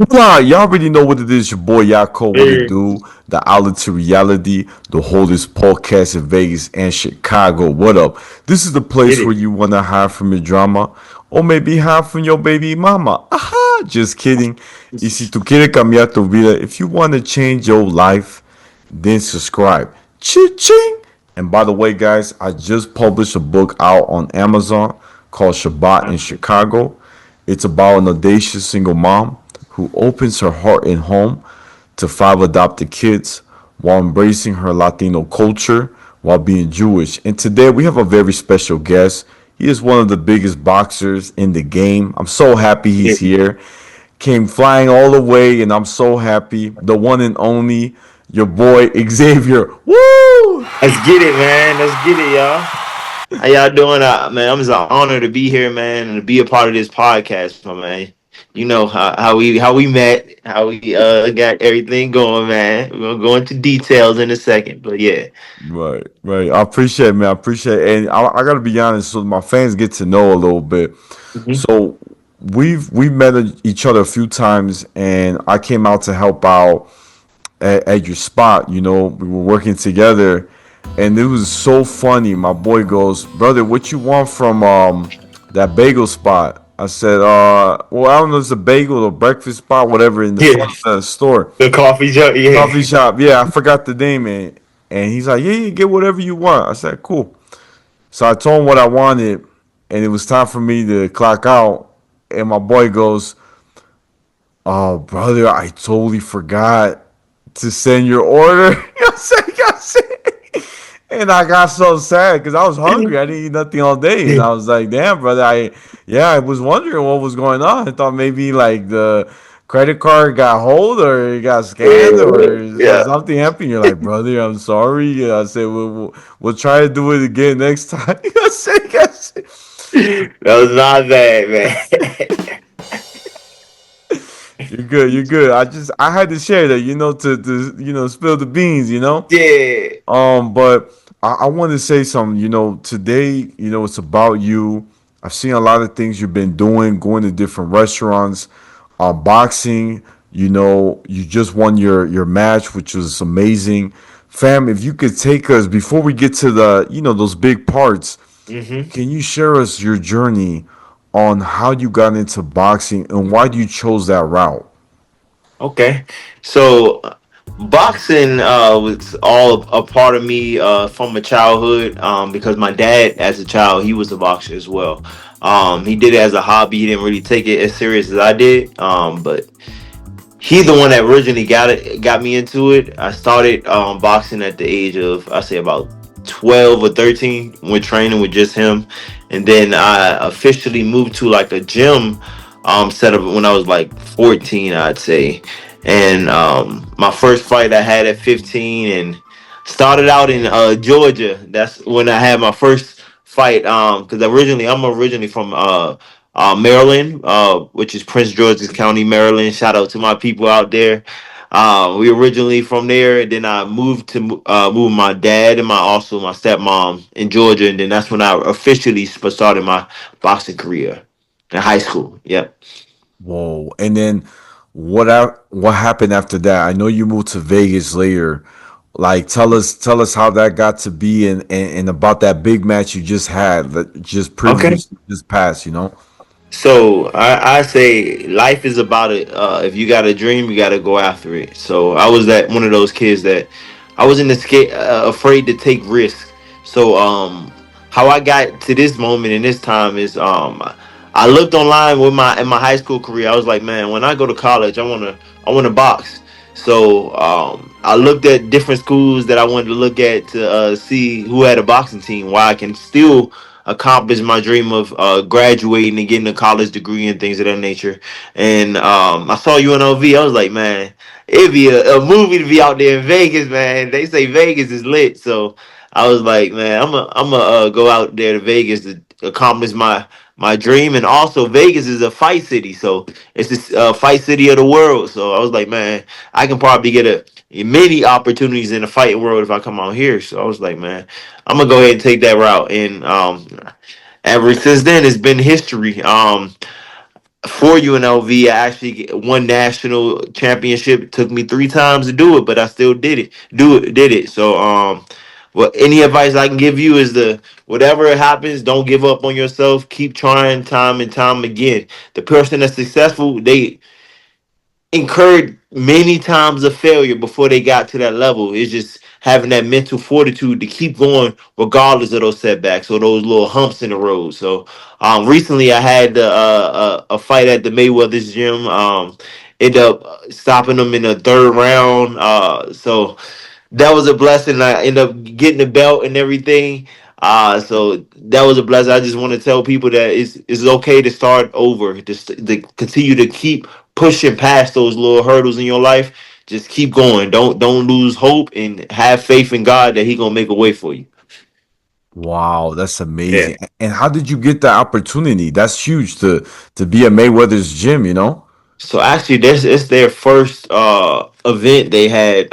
Nah, y'all already know what it is. Your boy Yaakov, what it Hey, do? The outlet to reality, the holdest podcast in Vegas and Chicago. What up? This is the get place where it. you want to hide from your drama or maybe hide from your baby mama. Aha, just kidding. Y si tú quieres cambiar tu vida, if you want to change your life, then subscribe. Cha-ching! And by the way, guys, I just published a book out on Amazon called Shabbat in Chicago. It's about an audacious single mom who opens her heart and home to five adopted kids while embracing her Latino culture while being Jewish. And today we have a very special guest. He is one of the biggest boxers in the game. I'm so happy he's Get it. here. Came flying all the way, and I'm so happy. The one and only, your boy Xavier. Woo! Let's get it, man. Let's get it, y'all. How y'all doing? Man, I'm just an honor to be here, man, and to be a part of this podcast, my man. You know how we met, how we got everything going, man. We're gonna go into details in a second, but yeah. Right, right. I appreciate it, man. I appreciate it. And I gotta be honest, so my fans get to know a little bit. Mhm. So we've met each other a few times, and I came out to help out at your spot. You know, we were working together, and it was so funny. My boy goes, "Brother, what you want from that bagel spot?" I said, well, I don't know, it's a bagel or breakfast spot, whatever, in the Yeah, front of the store, the coffee jug. Yeah. coffee shop. Yeah, I forgot the name, and he's like, "Yeah, get whatever you want." I said, "Cool." So I told him what I wanted, and it was time for me to clock out. And my boy goes, "Oh, brother, I totally forgot to send your order." And I got so sad because I was hungry. I didn't eat nothing all day, and I was like, "Damn, brother, I was wondering what was going on. I thought maybe like the credit card got hold or it got scanned or Yeah. something happened." You're like, "Brother, I'm sorry." I said, "We'll try to do it again next time." I said, That was not bad, man. "You're good. You're good." I had to share that, to spill the beans, you know. Yeah. But I want to say something. Today, it's about you. I've seen a lot of things you've been doing, going to different restaurants, boxing. You just won your match, which was amazing. Fam, if you could take us before we get to those big parts, Hmm. can you share us your journey on how you got into boxing and why you chose that route? Okay. So boxing was all a part of me from a childhood because my dad as a child he was a boxer as well. He did it as a hobby. He didn't really take it as serious as I did. But he's the one that originally got me into it. I started boxing at the age of I say about 12 or 13 when training with just him, and then I officially moved to like a gym setup when I was like 14, I'd say. And my first fight I had at 15 and started out in Georgia. That's when I had my first fight. Because I'm originally from Maryland, which is Prince George's County, Maryland. Shout out to my people out there. We originally from there, and then I moved to move my dad and my stepmom in Georgia, and then that's when I officially started my boxing career in high school. Yep. Whoa. And then what happened after that? I know you moved to Vegas later. Like tell us how that got to be and about that big match you just had that just Okay. previously just passed. So I say life is about it. If you got a dream, you got to go after it. So I was that one of those kids that I wasn't afraid to take risks. So how I got to this moment in this time is I looked online with my in my high school career. I was like, man, when I go to college, I wanna box. So I looked at different schools that I wanted to look at to see who had a boxing team, where I can still accomplish my dream of graduating and getting a college degree and things of that nature. And I saw UNLV. I was like, man, it'd be a movie to be out there in Vegas, man. They say Vegas is lit, so I was like, man, I'm a go out there to Vegas to accomplish my dream. And also, Vegas is a fight city, so it's this fight city of the world. So I was like, man, I can probably get many opportunities in the fighting world if I come out here. So I was like, man, I'm gonna go ahead and take that route. And ever since then, it's been history. for UNLV. I actually won national championship. It took me 3 times to do it, but I still did it. Did it. So well, any advice I can give you is the whatever happens, don't give up on yourself. Keep trying time and time again. The person that's successful, they incurred many times of failure before they got to that level. It's just having that mental fortitude to keep going regardless of those setbacks or those little humps in the road. So recently I had a fight at the Mayweather's gym. Ended up stopping them in the third round. So that was a blessing. I ended up getting the belt and everything. So that was a blessing. I just want to tell people that it's okay to start over, just to continue to keep pushing past those little hurdles in your life. Just keep going. Don't lose hope and have faith in God that He gonna make a way for you. Wow, that's Yeah. amazing. And how did you get the opportunity? That's huge to be at Mayweather's gym, you know? So actually, this it's their first event they had.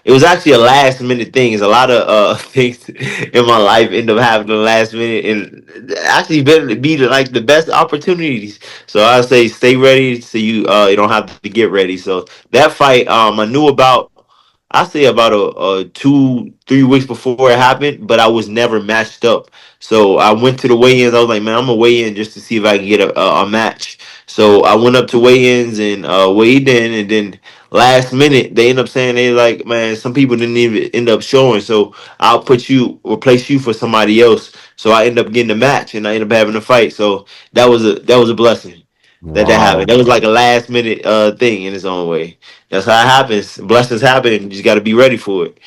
It was actually a last minute thing. It's a lot of things in my life end up happening last minute, and actually better be like the best opportunities. So I say stay ready so you don't have to get ready. So that fight I knew about. I say about a 2 3 weeks before it happened, but I was never matched up. So I went to the weigh-ins. I was like, man, I'm gonna weigh in just to see if I can get a match. So I went up to weigh-ins and weighed in, and then last minute they end up saying they like, man, some people didn't even end up showing. So I'll replace you for somebody else. So I end up getting a match, and I end up having a fight. So that was a blessing that happened. Wow. That was like a last minute thing in its own way. That's how it happens. Blessings happen. You just got to be ready for it.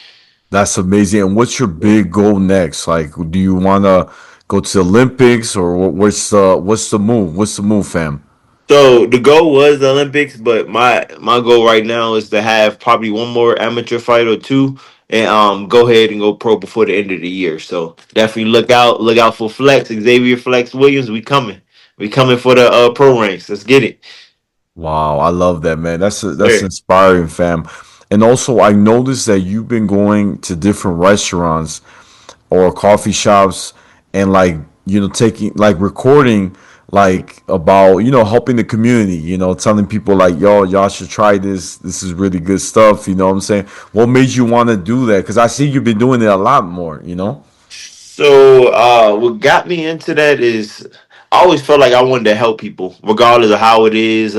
That's amazing. And what's your big goal next? Like, do you want to go to the Olympics or what's the move? What's the move, fam? So the goal was the Olympics, but my goal right now is to have probably one more amateur fight or two, and go ahead and go pro before the end of the year. So definitely look out for Flex Xavier Flex Williams. We coming for the pro ranks. Let's get it. Wow, I love that, man. That's Sir. inspiring, fam. And also, I noticed that you've been going to different restaurants or coffee shops and like taking like recording like about helping the community, telling people like y'all should try this is really good stuff, you know what I'm saying? What made you want to do that? Because I see you've been doing it a lot more. So what got me into that is I always felt like I wanted to help people, regardless of how it is.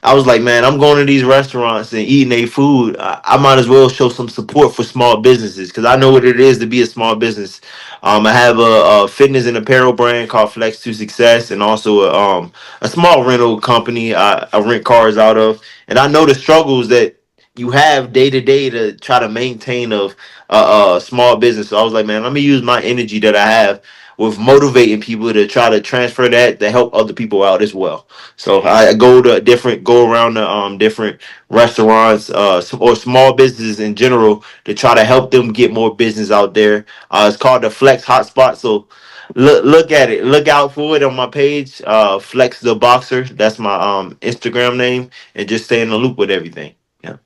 I was like, man, I'm going to these restaurants and eating their food. I might as well show some support for small businesses because I know what it is to be a small business. I have a fitness and apparel brand called Flex to Success, and also a small rental company I rent cars out of. And I know the struggles that you have day to day to try to maintain a small business. So I was like, man, let me use my energy that I have with motivating people to try to transfer that to help other people out as well. So I go around the different restaurants or small businesses in general to try to help them get more business out there. It's called the Flex Hotspot. So look at it, look out for it on my page. Flex the Boxer. That's my Instagram name, and just stay in the loop with everything. Yeah.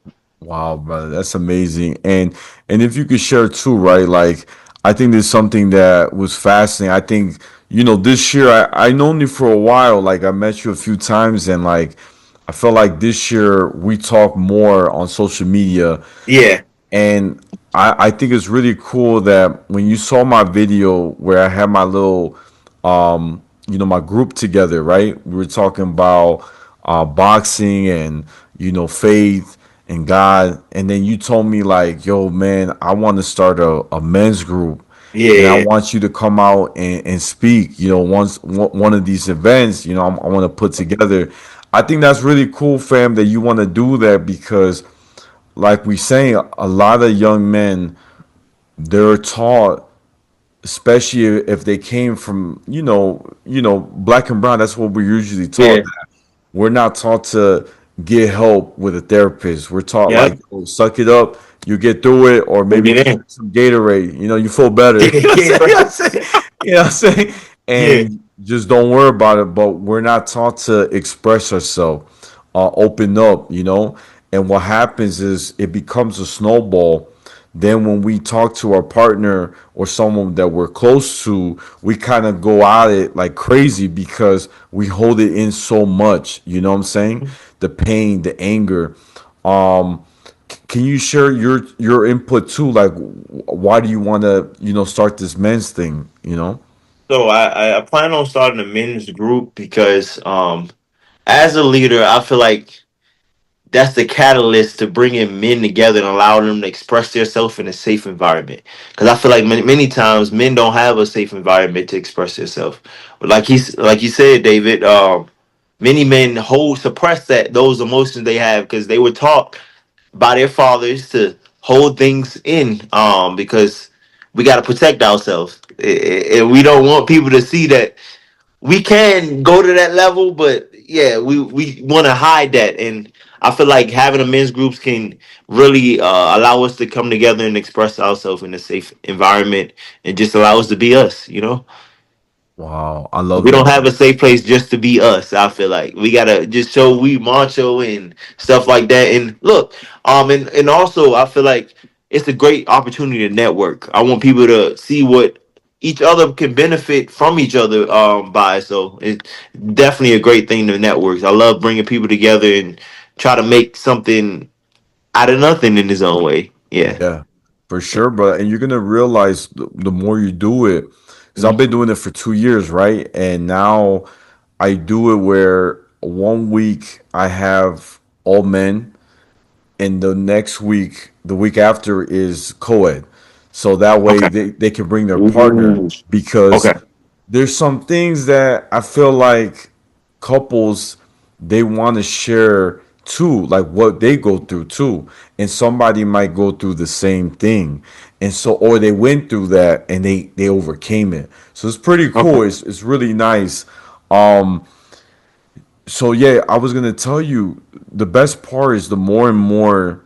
Wow, brother, that's amazing. And if you could share too, right? Like, I think there's something that was fascinating. I think this year I known you for a while. Like, I met you a few times, and like I felt like this year we talk more on social media, Yeah. and I think it's really cool that when you saw my video where I had my little my group together, right? We were talking about boxing and faith and God, and then you told me like, "Yo, man, I want to start a men's group, and I Yeah. want you to come out and speak. Once one of these events, I want to put together." I think that's really cool, fam, that you want to do that because, like we saying, a lot of young men they're taught, especially if they came from black and brown. That's what we're usually taught. Yeah. We're not taught to get help with a therapist. We're taught Yeah. like, oh, suck it up, you get through it, or We'll maybe get you in. drink some Gatorade, you feel better. You know what I'm saying? You know what I'm saying? You know what I'm saying? Yeah. And just don't worry about it. But we're not taught to express ourselves, open up, And what happens is it becomes a snowball Then when we talk to our partner or someone that we're close to, we kind of go at it like crazy because we hold it in so much. You know what I'm saying? The pain, the anger. Um, can you share your input too? Like, why do you want to start this men's thing? So I plan on starting a men's group because as a leader, I feel like that's the catalyst to bringing men together and allow them to express themselves in a safe environment. Because I feel like many times men don't have a safe environment to express themselves. Like you said, David, many men hold suppress those emotions they have because they were taught by their fathers to hold things in because we got to protect ourselves. And we don't want people to see that we can go to that level, but yeah, we want to hide that. And I feel like having a men's groups can really allow us to come together and express ourselves in a safe environment and just allow us to be us, you know. Wow, I We love don't that. have a safe place just to be us. I feel like we gotta just show we macho and stuff like that. And look, and also I feel like it's a great opportunity to network. I want people to see what each other can benefit from each other by. So it's definitely a great thing to network. I love bringing people together and try to make something out of nothing in his own way. Yeah. Yeah, for sure, bro. And you're gonna realize the more you do it, because I've Mhm. been doing it for 2 years, right? And now I do it where one week I have all men, and the next week, the week after, is co-ed. So that way Okay. they can bring their partner Ooh. because Okay. there's some things that I feel like couples they want to share too, like what they go through too, and somebody might go through the same thing, and so or they went through that and they overcame it. So it's pretty Okay. cool. It's really nice. Um, so yeah, I was gonna tell you the best part is the more and more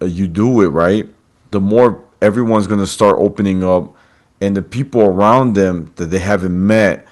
you do it, right, the more everyone's gonna start opening up, and the people around them that they haven't met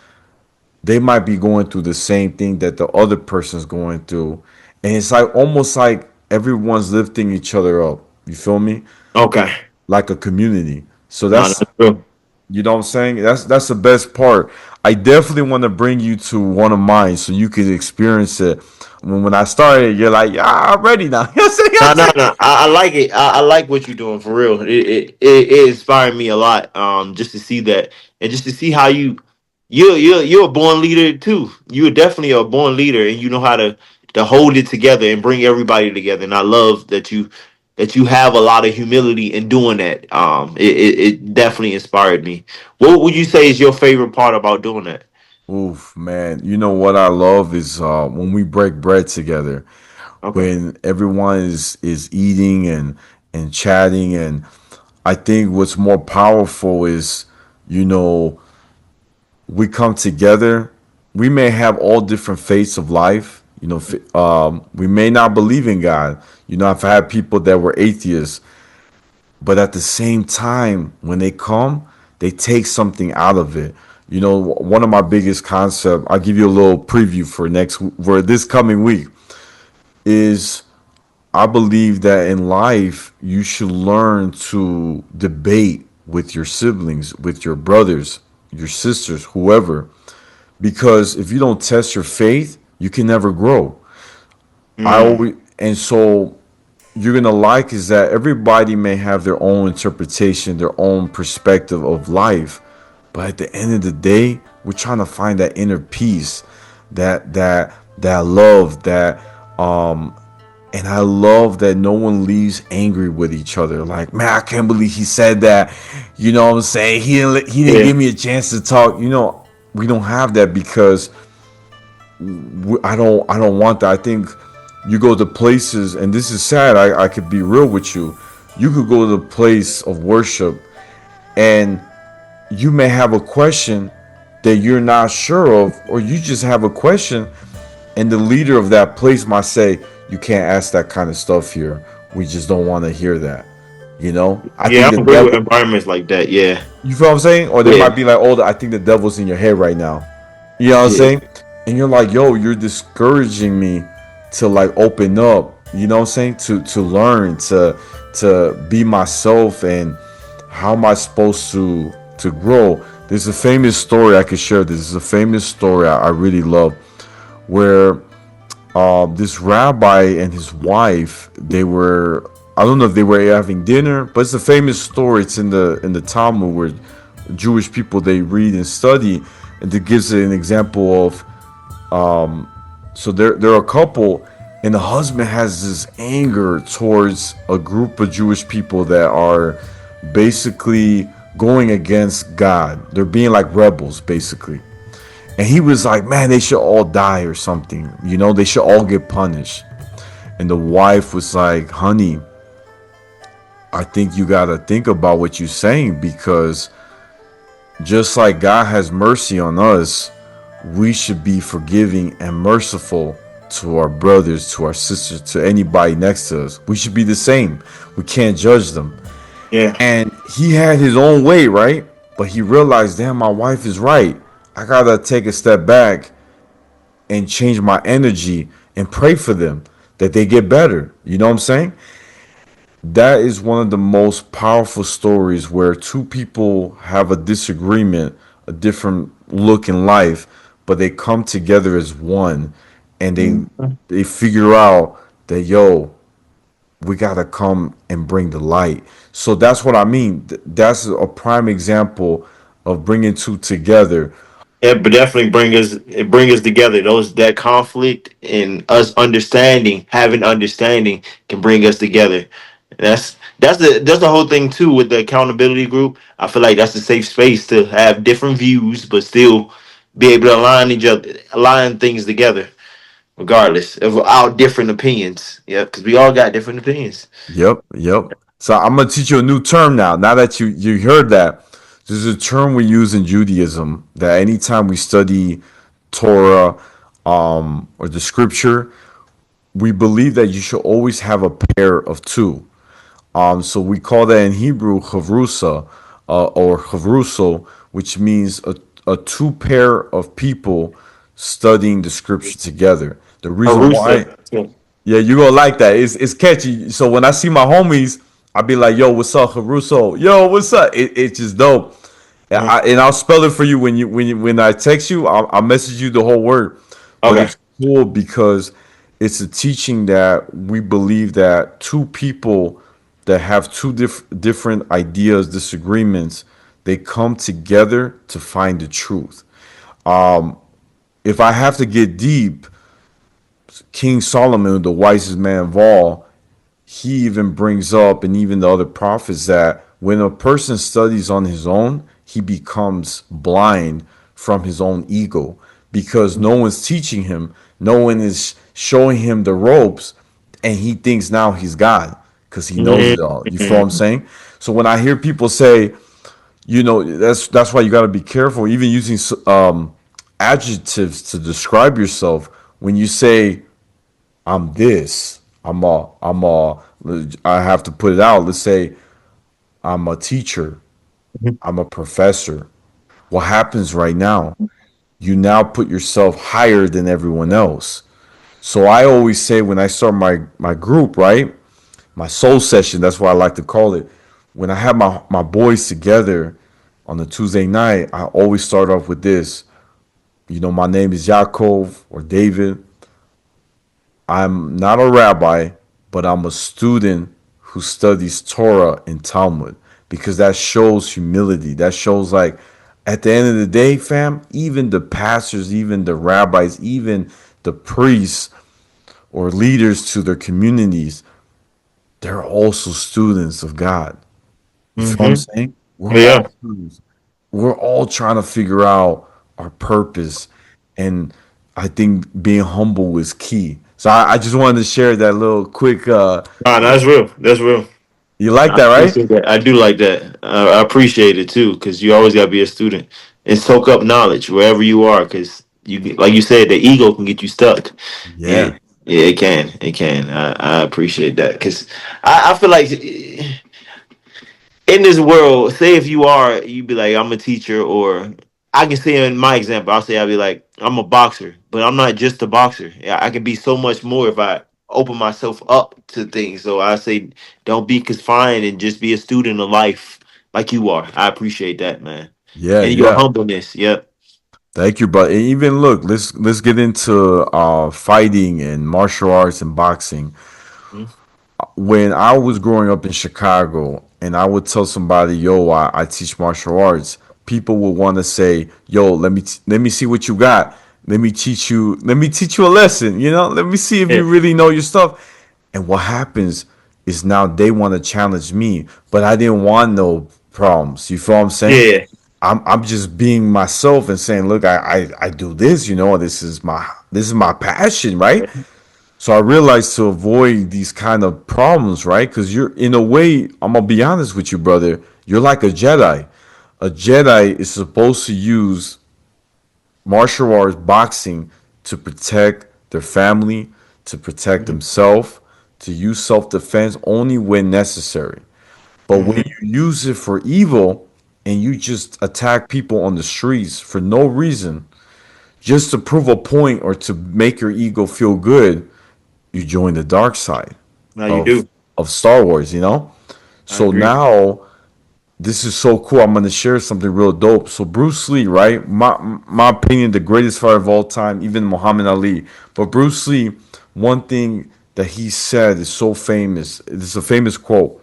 they might be going through the same thing that the other person's going through. And it's like almost like everyone's lifting each other up. You feel me? Okay. Like a community. So No, that's that's true. you know what I'm saying? That's the best part. I definitely want to bring you to one of mine so you could experience it. When I started, you're like, yeah, I'm ready now. You know what I'm saying? You know what No, I'm no, saying? no. I like it. I like what you're doing for real. It inspired me a lot. Just to see that and just to see how you're a born leader too. You're definitely a born leader, and you know how to hold it together and bring everybody together. And I love that you have a lot of humility in doing that. It definitely inspired me. What would you say is your favorite part about doing that? Oof, man. You know what I love is when we break bread together. Okay. When everyone is eating and chatting, and I think what's more powerful is you know we come together. We may have all different faiths of life. We may not believe in God. I've had people that were atheists, but at the same time, when they come, they take something out of it. One of my biggest concepts. I'll give you a little preview for this coming week. Is I believe that in life, you should learn to debate with your siblings, with your brothers, your sisters, whoever. Because if you don't test your faith, you can never grow. I Mm, always, and so you're going to like is that everybody may have their own interpretation, their own perspective of life. But at the end of the day, we're trying to find that inner peace, that love, that and I love that no one leaves angry with each other. Like, man, I can't believe he said that. You know what I'm saying? He didn't yeah. give me a chance to talk. We don't have that because I don't want that. I think you go to places, and this is sad. I could be real with you. You could go to the place of worship, and you may have a question that you're not sure of, or you just have a question, and the leader of that place might say, "You can't ask that kind of stuff here. We just don't want to hear that." I Yeah, think I the agree devil. with environments like that. Yeah. You feel what I'm saying? Or they Yeah. might be like, "Oh, I think the devil's in your head right now." You know what I'm Yeah. saying? And you're like, "Yo, you're discouraging me to like open up." You know what I'm saying? To learn to be myself, and how am I supposed to grow. There's a famous story I could share. This is a famous story I really love, where this rabbi and his wife, they were, I don't know if they were having dinner, but it's a famous story. It's in the Talmud, where Jewish people, they read and study, and it gives an example of, so they're a couple, and the husband has this anger towards a group of Jewish people that are basically going against God. They're being like rebels, basically. And he was like, man, they should all die or something. You know, they should all get punished. And the wife was like, honey, I think you got to think about what you're saying, because just like God has mercy on us, we should be forgiving and merciful to our brothers, to our sisters, to anybody next to us. We should be the same. We can't judge them. Yeah. And he had his own way, right? But he realized, damn, my wife is right. I gotta take a step back and change my energy and pray for them that they get better. You know what I'm saying? That is one of the most powerful stories, where two people have a disagreement, a different look in life, but they come together as one, and they figure out that, yo, we gotta come and bring the light. So that's what I mean. That's a prime example of bringing two together. It definitely bring us together. Those that conflict and us understanding, having understanding, can bring us together. That's the whole thing too with the accountability group. I feel like that's a safe space to have different views, but still be able to align things together, regardless of our different opinions. Yeah, because we all got different opinions. Yep, yep. So I'm gonna teach you a new term now. Now that you heard that, there's a term we use in Judaism that anytime we study Torah, or the scripture, we believe that you should always have a pair of two. So we call that in Hebrew chavrusa, or chavruso, which means a two pair of people studying the scripture together. The reason why, Arusa. Yeah. yeah, you gonna like that. It's catchy. So when I see my homies, I be like, "Yo, what's up, Caruso? Yo, what's up?" It's just dope. Mhm. And I'll spell it for you when I text you. I'll message you the whole word. But Okay. it's cool because it's a teaching that we believe that two people that have two different ideas, disagreements, they come together to find the truth. If I have to get deep, King Solomon, the wisest man of all, he even brings up, and even the other prophets, that when a person studies on his own, he becomes blind from his own ego, because no one's teaching him, no one is showing him the ropes, and he thinks now he's God because he knows it all. You feel what I'm Mhm. saying? So when I hear people say, you know, that's why you got to be careful, even using adjectives to describe yourself. When you say, I'm this. I have to put it out. Let's say I'm a teacher. I'm a professor. What happens right now? You now put yourself higher than everyone else. So I always say, when I start my group, right? My soul session, that's what I like to call it. When I have my boys together on a Tuesday night, I always start off with this. You know, my name is Yaakov or David. I'm not a rabbi, but I'm a student who studies Torah and Talmud, because that shows humility. That shows, like, at the end of the day, fam, even the pastors, even the rabbis, even the priests or leaders to their communities, they're also students of God. You feel what I'm Mhm. saying? We're all Yeah. students. We're all trying to figure out our purpose. And I think being humble is key. So I just wanted to share that little quick, Ah, no, that's real. That's real. you like I that, right? appreciate that. I do like that. I appreciate it too, because you always gotta be a student and soak up knowledge wherever you are. Because like you said, the ego can get you stuck. Yeah, Yeah. yeah, it can. It can. I appreciate that because I feel like in this world, say if you be like, I'm a teacher, or I can say in my example, I'll be like, I'm a boxer, but I'm not just a boxer. Yeah, I can be so much more if I open myself up to things. So I say, don't be confined and just be a student of life like you are. I appreciate that, man, Yeah, and your yeah. humbleness. Yep. Thank you, but even look, let's get into fighting and martial arts and boxing. Mhm. When I was growing up in Chicago and I would tell somebody, yo, I teach martial arts, people would want to say, yo, let me see what you got. Let me teach you a lesson, you know? Let me see if Yeah. you really know your stuff. And what happens is now they want to challenge me, but I didn't want no problems. You feel what I'm saying? Yeah. I'm just being myself and saying, look, I do this, you know, this is my passion, right? So I realized to avoid these kind of problems, right? Because you're in a way, I'm gonna be honest with you, brother. You're like a Jedi. A Jedi is supposed to use martial arts, boxing, to protect their family, to protect Hmm. themselves, to use self defense only when necessary. But when Hmm. you use it for evil and you just attack people on the streets for no reason, just to prove a point or to make your ego feel good, you join the dark side Now you of do. Star Wars, you know? I So agree. now this is so cool. I'm gonna share something real dope. So Bruce Lee, right? My opinion, the greatest fighter of all time, even Muhammad Ali. But Bruce Lee, one thing that he said is so famous. It's a famous quote.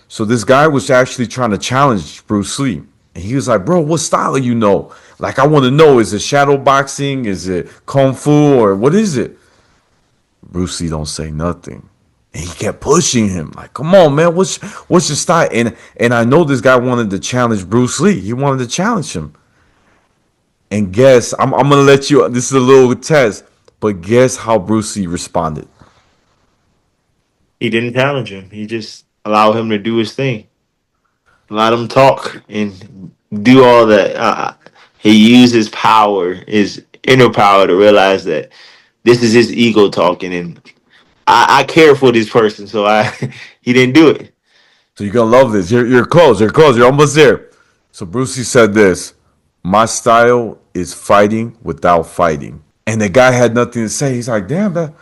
So this guy was actually trying to challenge Bruce Lee. And he was like, bro, what style do you know? Like, I want to know, is it shadow boxing? Is it kung fu? Or what is it? Bruce Lee don't say nothing. And he kept pushing him. Like, come on, man, what's your style? And I know this guy wanted to challenge Bruce Lee. He wanted to challenge him. And guess, I'm gonna let you, this is a little test, but guess how Bruce Lee responded. He didn't challenge him. He just allowed him to do his thing. Let him talk and do all that. He used his power, his inner power, to realize that this is his ego talking, and I care for this person, so I he didn't do it. So you're gonna love this. You're close, you're almost there. So Bruce Lee said this: my style is fighting without fighting. And the guy had nothing to say. He's like, damn that.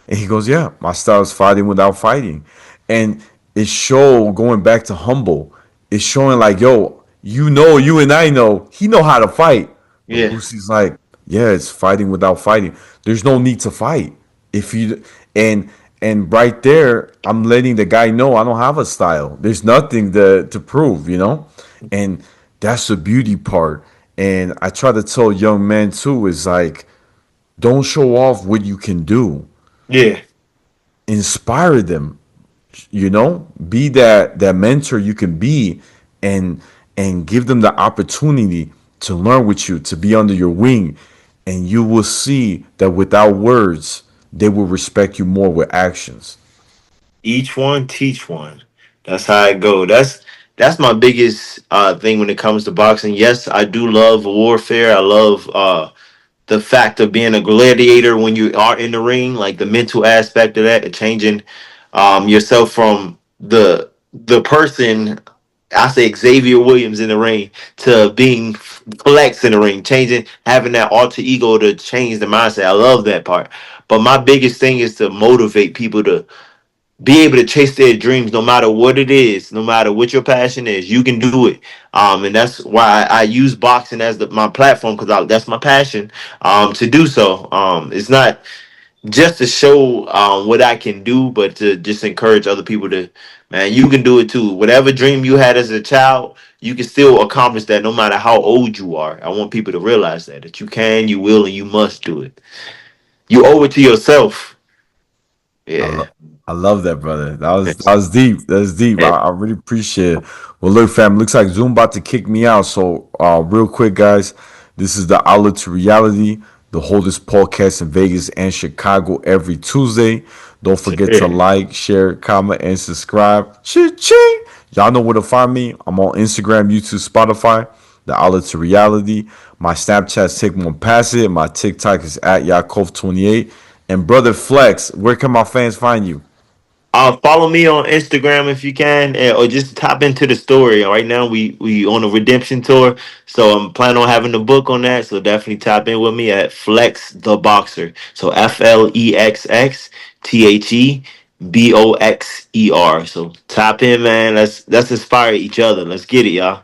And he goes, yeah, my style is fighting without fighting. And it showed going back to humble. It's showing like, yo, you know, you and I know, he know how to fight. But Yeah. Brucey's like, yeah, it's fighting without fighting. There's no need to fight. If you and right there, I'm letting the guy know I don't have a style. There's nothing to prove, you know? And that's the beauty part. And I try to tell young men too, is like, don't show off what you can do. Yeah. Inspire them, you know? Be that mentor you can be and give them the opportunity to learn with you, to be under your wing. And you will see that without words, they will respect you more with actions. Each one teach one. That's how I go. That's my biggest thing when it comes to boxing. Yes, I do love warfare. I love the fact of being a gladiator when you are in the ring, like the mental aspect of that, and changing yourself from the person, I say Xavier Williams in the ring, to being flex in the ring, changing, having that alter ego to change the mindset. I love that part. But my biggest thing is to motivate people to be able to chase their dreams no matter what it is, no matter what your passion is. You can do it. And that's why I use boxing as my platform, because that's my passion, to do so. It's not just to show what I can do, but to just encourage other people to, man, you can do it too. Whatever dream you had as a child, you can still accomplish that no matter how old you are. I want people to realize that you can, you will, and you must do it. You owe it to yourself. I, Yeah. lo- I love that, brother. That was deep. That's deep. I really appreciate it. Well, look, fam, looks like Zoom about to kick me out. So, real quick, guys, this is the Outlet to Reality, the holdest podcast in Vegas and Chicago every Tuesday. Don't forget to Yeah. like, share, comment, and subscribe. Cha-ching! Y'all know where to find me. I'm on Instagram, YouTube, Spotify, the Outlet to Reality. My Snapchat's Take One Pass It. My TikTok is at Yaakov28. And Brother Flex, where can my fans find you? Follow me on Instagram if you can, or just tap into the story. Right now, we on a redemption tour, so I'm planning on having the book on that. So definitely tap in with me at Flex the Boxer. So Flexxtheboxer. So tap in, man. Let's inspire each other. Let's get it, y'all.